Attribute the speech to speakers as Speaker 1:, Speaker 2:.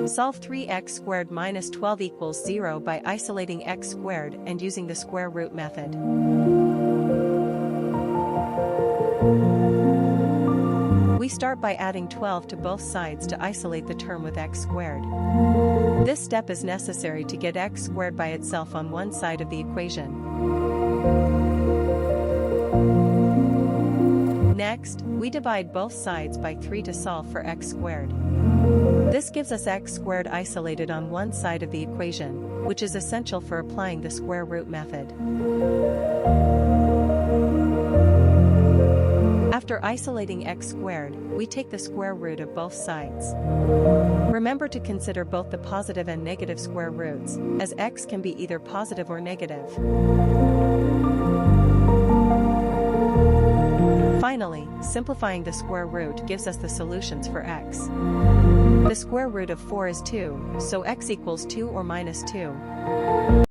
Speaker 1: Solve 3x squared minus 12 equals 0 by isolating x squared and using the square root method. We start by adding 12 to both sides to isolate the term with x squared. This step is necessary to get x squared by itself on one side of the equation. Next, we divide both sides by 3 to solve for x squared. This gives us x squared isolated on one side of the equation, which is essential for applying the square root method. After isolating x squared, we take the square root of both sides. Remember to consider both the positive and negative square roots, as x can be either positive or negative. Finally, simplifying the square root gives us the solutions for x. The square root of 4 is 2, so x equals 2 or minus 2.